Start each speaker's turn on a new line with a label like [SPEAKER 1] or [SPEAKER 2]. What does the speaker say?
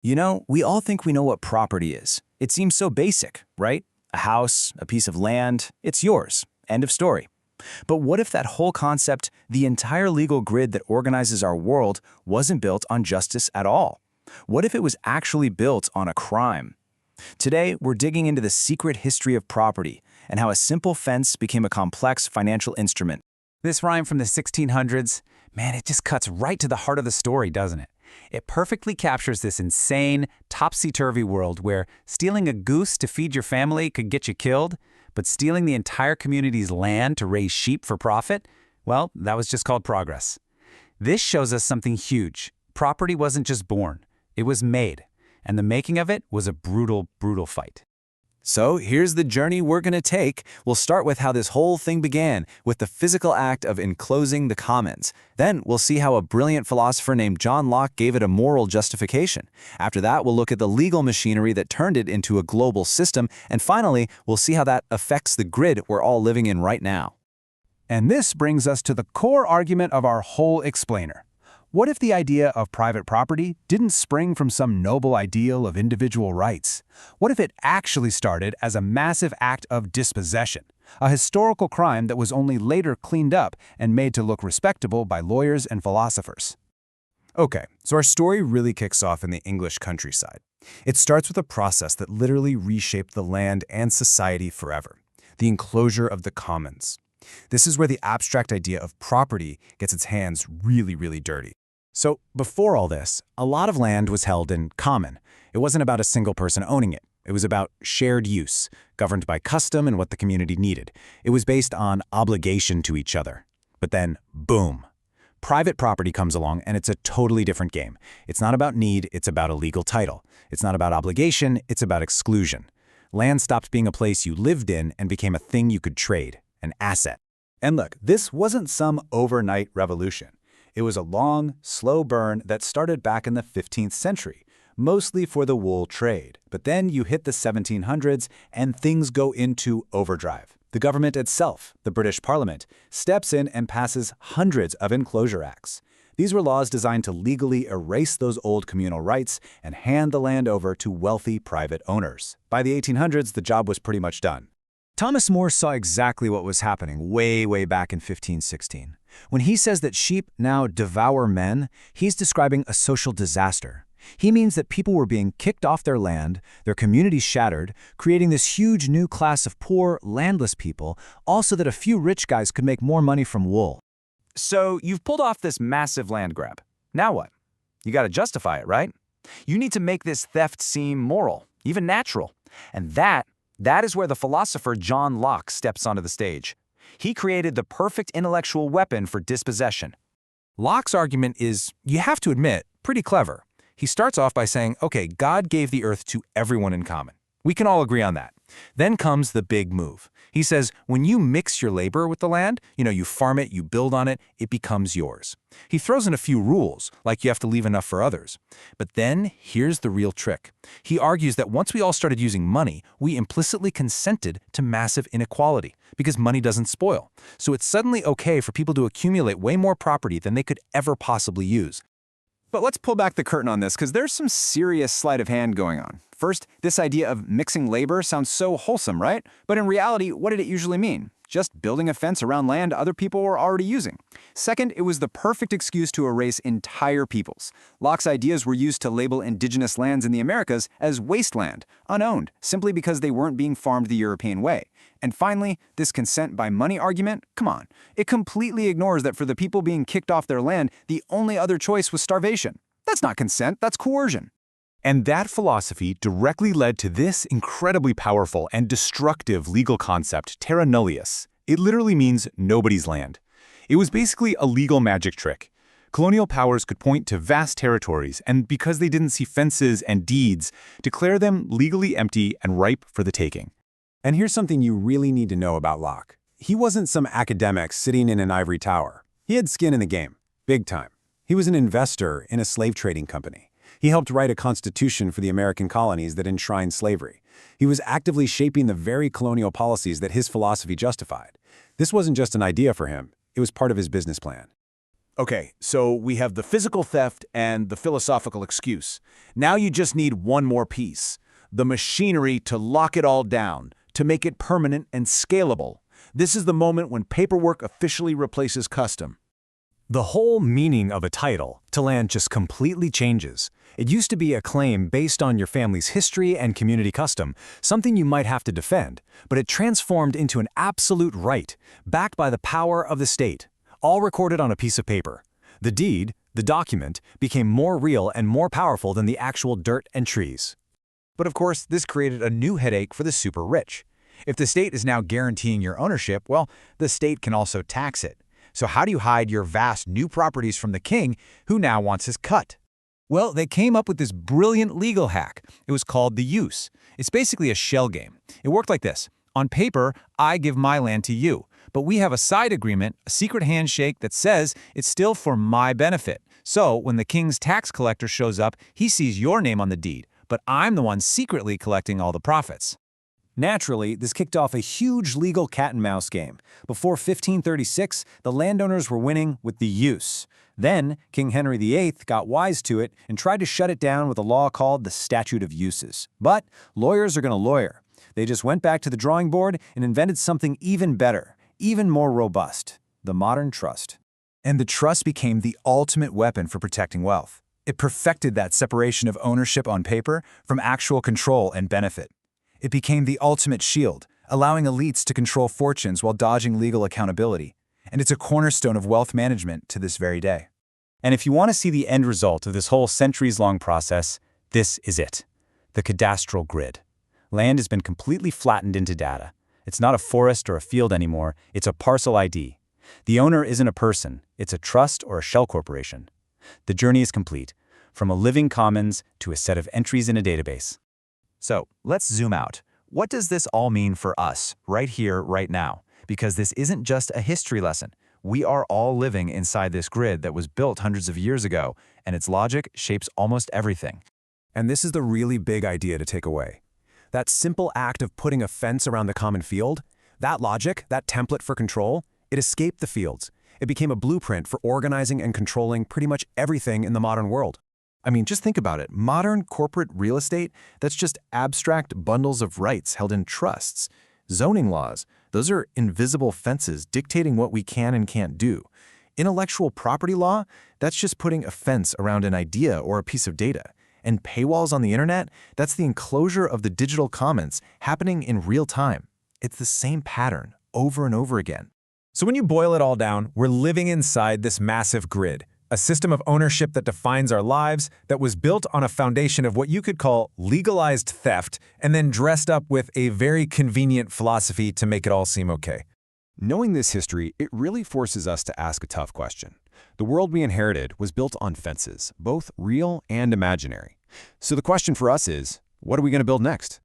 [SPEAKER 1] You know, we all think we know what property is. It seems so basic, right? A house, a piece of land, it's yours. End of story. But what if that whole concept, the entire legal grid that organizes our world, wasn't built on justice at all? What if it was actually built on a crime? Today, we're digging into the secret history of property and how a simple fence became a complex financial instrument.
[SPEAKER 2] This rhyme from the 1600s, man, it just cuts right to the heart of the story, doesn't it? It perfectly captures this insane, topsy-turvy world where stealing a goose to feed your family could get you killed, but stealing the entire community's land to raise sheep for profit, well, that was just called progress. This shows us something huge. Property wasn't just born, it was made, and the making of it was a brutal, brutal fight.
[SPEAKER 1] So here's the journey we're going to take. We'll start with how this whole thing began, with the physical act of enclosing the commons. Then we'll see how a brilliant philosopher named John Locke gave it a moral justification. After that, we'll look at the legal machinery that turned it into a global system. And finally, we'll see how that affects the grid we're all living in right now.
[SPEAKER 3] And this brings us to the core argument of our whole explainer. What if the idea of private property didn't spring from some noble ideal of individual rights? What if it actually started as a massive act of dispossession, a historical crime that was only later cleaned up and made to look respectable by lawyers and philosophers?
[SPEAKER 1] Okay, so our story really kicks off in the English countryside. It starts with a process that literally reshaped the land and society forever, the enclosure of the commons. This is where the abstract idea of property gets its hands really, really dirty. So before all this, a lot of land was held in common. It wasn't about a single person owning it. It was about shared use, governed by custom and what the community needed. It was based on obligation to each other. But then, boom. Private property comes along and it's a totally different game. It's not about need, it's about a legal title. It's not about obligation, it's about exclusion. Land stopped being a place you lived in and became a thing you could trade, an asset.
[SPEAKER 3] And look, this wasn't some overnight revolution. It was a long, slow burn that started back in the 15th century, mostly for the wool trade. But then you hit the 1700s and things go into overdrive. The government itself, the British Parliament, steps in and passes hundreds of enclosure acts. These were laws designed to legally erase those old communal rights and hand the land over to wealthy private owners. By the 1800s, the job was pretty much done.
[SPEAKER 1] Thomas More saw exactly what was happening way back in 1516. When he says that sheep now devour men, he's describing a social disaster. He means that people were being kicked off their land, their communities shattered, creating this huge new class of poor, landless people, all so that a few rich guys could make more money from wool. So you've pulled off this massive land grab. Now what? You got to justify it, right? You need to make this theft seem moral, even natural. And that is where the philosopher John Locke steps onto the stage. He created the perfect intellectual weapon for dispossession. Locke's argument is, you have to admit, pretty clever. He starts off by saying, okay, God gave the earth to everyone in common. We can all agree on that. Then comes the big move. He says, when you mix your labor with the land, you farm it, you build on it, it becomes yours. He throws in a few rules, like you have to leave enough for others. But then here's the real trick. He argues that once we all started using money, we implicitly consented to massive inequality, because money doesn't spoil. So it's suddenly okay for people to accumulate way more property than they could ever possibly use. But let's pull back the curtain on this, because there's some serious sleight of hand going on. First, this idea of mixing labor sounds so wholesome, right? But in reality, what did it usually mean? Just building a fence around land other people were already using. Second, it was the perfect excuse to erase entire peoples. Locke's ideas were used to label indigenous lands in the Americas as wasteland, unowned, simply because they weren't being farmed the European way. And finally, this consent by money argument, come on. It completely ignores that for the people being kicked off their land, the only other choice was starvation. That's not consent, that's coercion.
[SPEAKER 3] And that philosophy directly led to this incredibly powerful and destructive legal concept, terra nullius. It literally means nobody's land. It was basically a legal magic trick. Colonial powers could point to vast territories and, because they didn't see fences and deeds, declare them legally empty and ripe for the taking.
[SPEAKER 4] And here's something you really need to know about Locke. He wasn't some academic sitting in an ivory tower. He had skin in the game, big time. He was an investor in a slave trading company. He helped write a constitution for the American colonies that enshrined slavery. He was actively shaping the very colonial policies that his philosophy justified. This wasn't just an idea for him, it was part of his business plan.
[SPEAKER 3] Okay, so we have the physical theft and the philosophical excuse. Now you just need one more piece, the machinery to lock it all down, to make it permanent and scalable. This is the moment when paperwork officially replaces custom.
[SPEAKER 1] The whole meaning of a title to land just completely changes. It used to be a claim based on your family's history and community custom, something you might have to defend, but it transformed into an absolute right, backed by the power of the state, all recorded on a piece of paper. The deed, the document, became more real and more powerful than the actual dirt and trees.
[SPEAKER 2] But of course, this created a new headache for the super rich. If the state is now guaranteeing your ownership, well, the state can also tax it. So how do you hide your vast new properties from the king, who now wants his cut? Well, they came up with this brilliant legal hack. It was called the use. It's basically a shell game. It worked like this. On paper, I give my land to you, but we have a side agreement, a secret handshake that says it's still for my benefit. So when the king's tax collector shows up, he sees your name on the deed, but I'm the one secretly collecting all the profits.
[SPEAKER 1] Naturally, this kicked off a huge legal cat-and-mouse game. Before 1536, the landowners were winning with the use. Then, King Henry VIII got wise to it and tried to shut it down with a law called the Statute of Uses. But lawyers are going to lawyer. They just went back to the drawing board and invented something even better, even more robust, the modern trust.
[SPEAKER 3] And the trust became the ultimate weapon for protecting wealth. It perfected that separation of ownership on paper from actual control and benefit. It became the ultimate shield, allowing elites to control fortunes while dodging legal accountability. And it's a cornerstone of wealth management to this very day.
[SPEAKER 2] And if you want to see the end result of this whole centuries-long process, this is it. The cadastral grid. Land has been completely flattened into data. It's not a forest or a field anymore, it's a parcel ID. The owner isn't a person, it's a trust or a shell corporation. The journey is complete, from a living commons to a set of entries in a database. So, let's zoom out. What does this all mean for us, right here, right now? Because this isn't just a history lesson. We are all living inside this grid that was built hundreds of years ago, and its logic shapes almost everything.
[SPEAKER 1] And this is the really big idea to take away. That simple act of putting a fence around the common field, that logic, that template for control, it escaped the fields. It became a blueprint for organizing and controlling pretty much everything in the modern world.
[SPEAKER 3] I mean, just think about it. Modern corporate real estate, that's just abstract bundles of rights held in trusts. Zoning laws, those are invisible fences dictating what we can and can't do. Intellectual property law, that's just putting a fence around an idea or a piece of data. And paywalls on the internet, that's the enclosure of the digital commons happening in real time. It's the same pattern over and over again.
[SPEAKER 1] So when you boil it all down, we're living inside this massive grid. A system of ownership that defines our lives, that was built on a foundation of what you could call legalized theft, and then dressed up with a very convenient philosophy to make it all seem okay. Knowing this history, it really forces us to ask a tough question. The world we inherited was built on fences, both real and imaginary. So the question for us is, what are we going to build next?